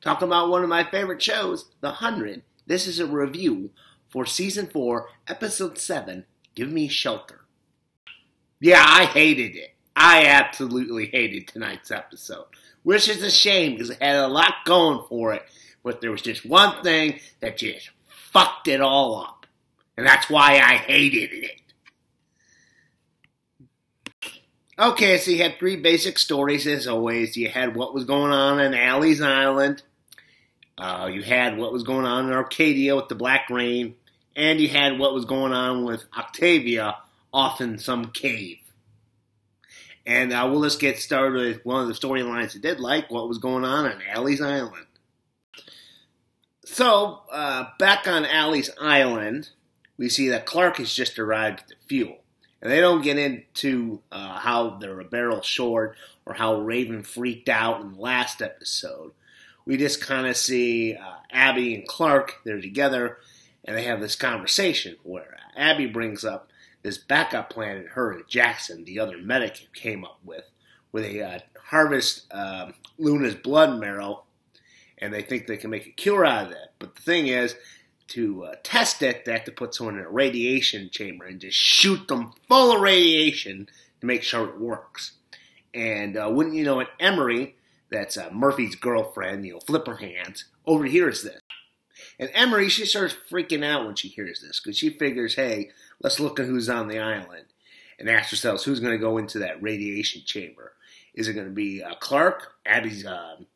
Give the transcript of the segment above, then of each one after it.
talking about one of my favorite shows, The 100. This is a review for Season 4, Episode 7, Give Me Shelter. Yeah, I hated it. I absolutely hated tonight's episode, which is a shame because it had a lot going for it, but there was just one thing that just fucked it all up, and that's why I hated it. Okay, so you had three basic stories as always. You had what was going on Allie's Island. You had what was going on in Arcadia with the Black Rain. And you had what was going on with Octavia off in some cave. And we'll just get started with one of the storylines I did like, what was going on Allie's Island. So, back on Allie's Island, we see that Clark has just arrived at the fuel. And they don't get into how they're a barrel short or how Raven freaked out in the last episode. We just kind of see Abby and Clark, they're together, and they have this conversation where Abby brings up this backup plan that her and Jackson, the other medic, came up with, where they harvest Luna's blood marrow, and they think they can make a cure out of that. But the thing is, to test it, they have to put someone in a radiation chamber and just shoot them full of radiation to make sure it works. And wouldn't you know it, Emery, that's Murphy's girlfriend, flip her hands, overhears this. And Emery, she starts freaking out when she hears this, because she figures, hey, let's look at who's on the island, and ask ourselves who's going to go into that radiation chamber. Is it going to be Clark, Abby's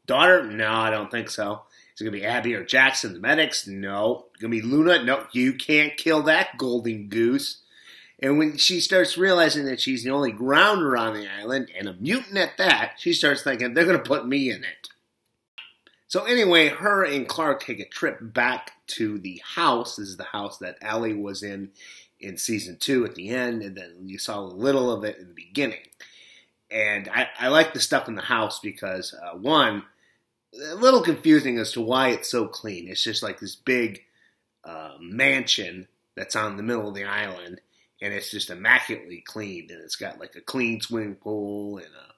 daughter? No, I don't think so. Is it going to be Abby or Jackson, the medics? No. Going to be Luna? No, you can't kill that golden goose. And when she starts realizing that she's the only grounder on the island, and a mutant at that, she starts thinking, they're going to put me in it. So anyway, her and Clark take a trip back to the house. This is the house that Allie was in Season 2 at the end, and then you saw a little of it in the beginning. And I like the stuff in the house because, one, a little confusing as to why it's so clean. It's just like this big mansion that's on the middle of the island, and it's just immaculately cleaned. And it's got like a clean swimming pool and a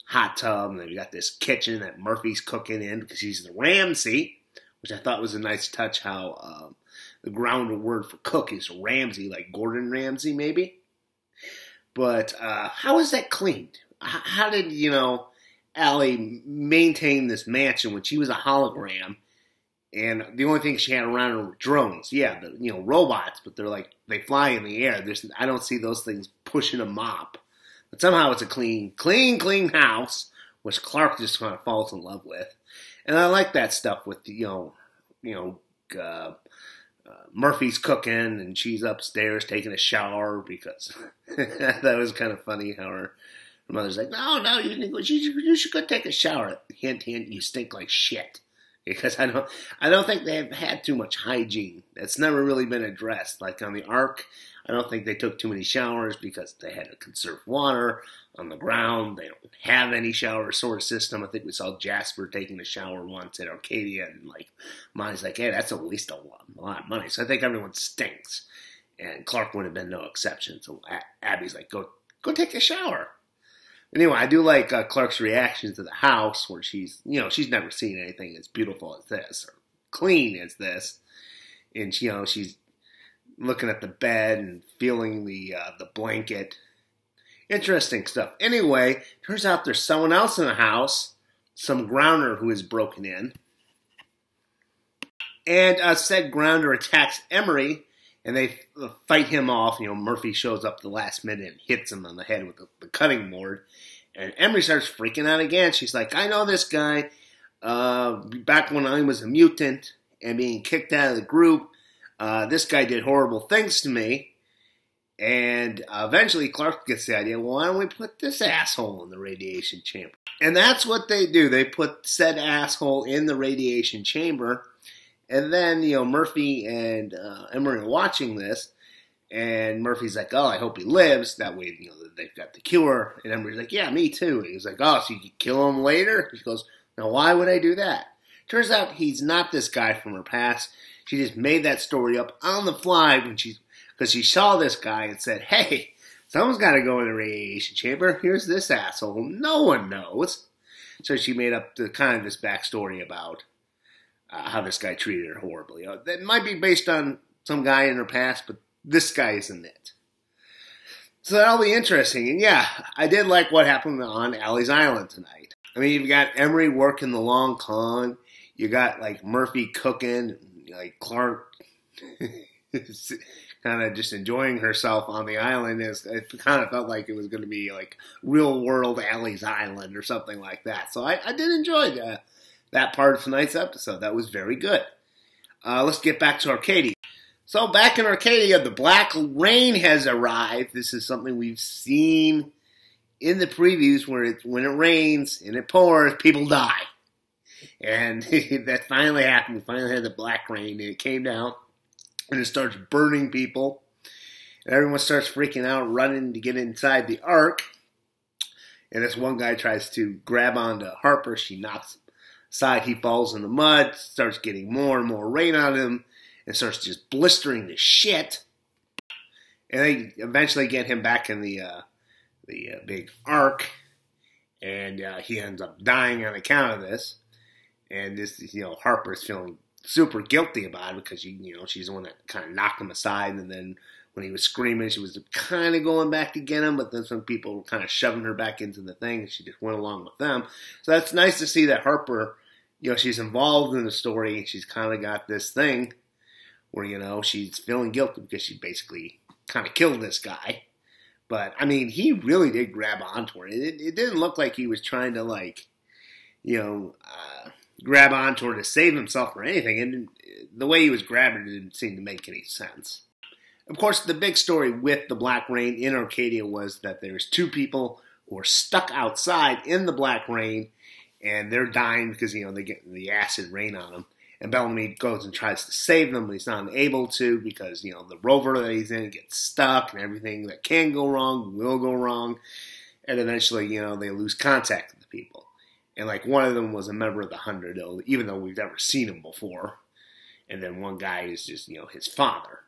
hot tub, and then you got this kitchen that Murphy's cooking in because he's the Ramsay, which I thought was a nice touch. How the ground word for cook is Ramsay, like Gordon Ramsay maybe. But how is that cleaned? How did Allie maintain this mansion when she was a hologram, and the only thing she had around her were drones? Yeah, robots, but they fly in the air. I don't see those things pushing a mop. But somehow it's a clean house, which Clark just kind of falls in love with. And I like that stuff with Murphy's cooking and she's upstairs taking a shower because that was kind of funny how her mother's like, no, you should go take a shower. Hint, hint, you stink like shit. Because I don't think they've had too much hygiene. That's never really been addressed. Like on the Ark, I don't think they took too many showers because they had to conserve water. On the ground, they don't have any shower sort system. I think we saw Jasper taking a shower once at Arcadia, and Monty's like, hey, that's a waste of a lot of money. So I think everyone stinks. And Clark would have been no exception. So Abby's like, go take a shower. Anyway, I do like Clark's reaction to the house where she's never seen anything as beautiful as this or clean as this. And she's looking at the bed and feeling the blanket. Interesting stuff. Anyway, turns out there's someone else in the house, some grounder who is broken in. And said grounder attacks Emery, and they fight him off. Murphy shows up the last minute and hits him on the head with the cutting board. And Emery starts freaking out again. She's like, I know this guy. Back when I was a mutant and being kicked out of the group, this guy did horrible things to me. And eventually Clark gets the idea, well, why don't we put this asshole in the radiation chamber? And that's what they do. They put said asshole in the radiation chamber. And then, Murphy and Emery are watching this. And Murphy's like, oh, I hope he lives. That way, they've got the cure. And Emery's like, yeah, me too. And he's like, oh, so you could kill him later? She goes, now why would I do that? Turns out he's not this guy from her past. She just made that story up on the fly because she saw this guy and said, hey, someone's got to go in the radiation chamber. Here's this asshole. No one knows. So she made up the kind of this backstory about how this guy treated her horribly. That might be based on some guy in her past, but this guy isn't it. So that'll be interesting. And yeah, I did like what happened on Allie's Island tonight. I mean, you've got Emery working the long con. You got like Murphy cooking, like Clark kind of just enjoying herself on the island. It kind of felt like it was going to be like real world Allie's Island or something like that. So I did enjoy that part of tonight's episode. That was very good. Let's get back to Arcadia. So back in Arcadia, the Black Rain has arrived. This is something we've seen in the previews where when it rains and it pours, people die. And that finally happened. We finally had the Black Rain, and it came down, and it starts burning people. And everyone starts freaking out, running to get inside the Ark. And this one guy tries to grab onto Harper. She knocks him aside. He falls in the mud, starts getting more and more rain on him, and starts just blistering the shit. And they eventually get him back in the big Ark, and he ends up dying on account of this. And this, Harper's feeling super guilty about it because she's the one that kind of knocked him aside, and then when he was screaming, she was kind of going back to get him, but then some people were kind of shoving her back into the thing, and she just went along with them. So that's nice to see that Harper, she's involved in the story, and she's kind of got this thing where, she's feeling guilty because she basically kind of killed this guy. But, I mean, he really did grab onto her. It didn't look like he was trying to, grab onto her to save himself or anything. And the way he was grabbing her didn't seem to make any sense. Of course, the big story with the Black Rain in Arcadia was that there's two people who are stuck outside in the Black Rain, and they're dying because, they get the acid rain on them. And Bellamy goes and tries to save them, but he's not able to because, the rover that he's in gets stuck, and everything that can go wrong will go wrong. And eventually, they lose contact with the people. And, one of them was a member of the 100, even though we've never seen him before. And then one guy is just, his father.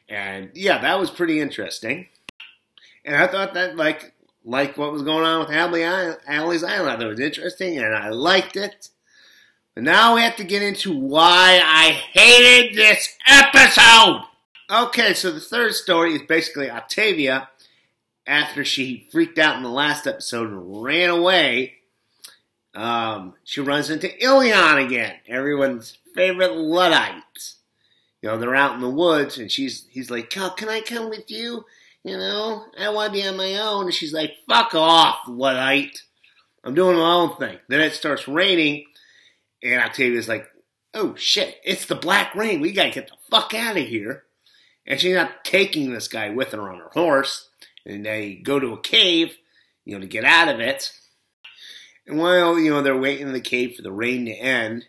And, yeah, that was pretty interesting. And I thought that, like what was going on with Allie's Island, that was interesting, and I liked it. But now we have to get into why I hated this episode. Okay, so the third story is basically Octavia, after she freaked out in the last episode and ran away. She runs into Ilion again, everyone's favorite Luddite. They're out in the woods, and he's like, oh, can I come with you? I want to be on my own. And she's like, fuck off, Luddite. I'm doing my own thing. Then it starts raining, and Octavia's like, oh, shit, it's the Black Rain. We got to get the fuck out of here. And she's not taking this guy with her on her horse. And they go to a cave, to get out of it. And while, they're waiting in the cave for the rain to end,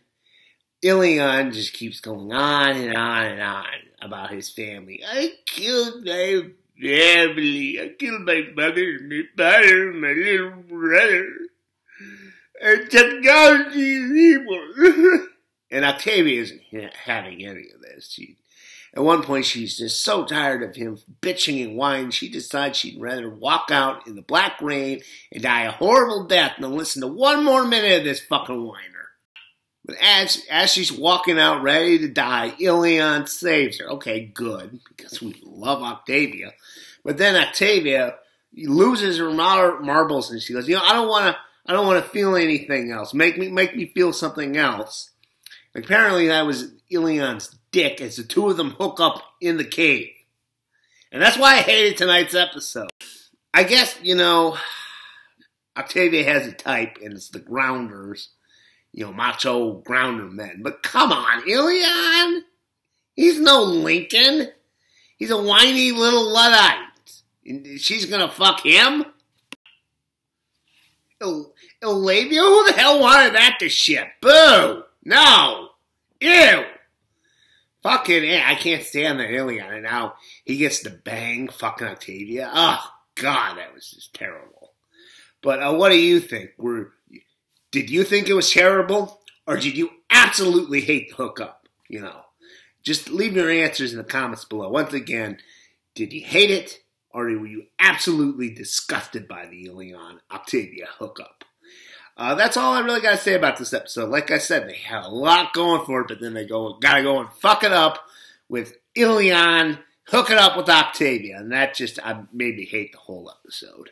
Ilion just keeps going on and on and on about his family. I killed my family. I killed my mother, my father, my little brother. And technology is evil. And Octavia isn't having any of this. At one point, she's just so tired of him bitching and whining, she decides she'd rather walk out in the Black Rain and die a horrible death than listen to one more minute of this fucking whiner. But as she's walking out ready to die, Ilion saves her. Okay, good, because we love Octavia. But then Octavia loses her marbles, and she goes, I don't want to feel anything else. Make me feel something else. Apparently, that was Ilion's dick as the two of them hook up in the cave. And that's why I hated tonight's episode. I guess, Octavia has a type, and it's the grounders, macho grounder men. But come on, Ilion! He's no Lincoln. He's a whiny little Luddite. And she's gonna fuck him? Elavia? Who the hell wanted that to ship? Boo! No! Ew! Fucking I can't stand that Ilion, and now he gets to bang fucking Octavia. Oh, God, that was just terrible. But what do you think? Did you think it was terrible, or did you absolutely hate the hookup? Just leave your answers in the comments below. Once again, did you hate it, or were you absolutely disgusted by the Ilion Octavia hookup? That's all I really got to say about this episode. Like I said, they had a lot going for it, but then they gotta go and fuck it up with Ilion hooking up with Octavia, and that just made me hate the whole episode.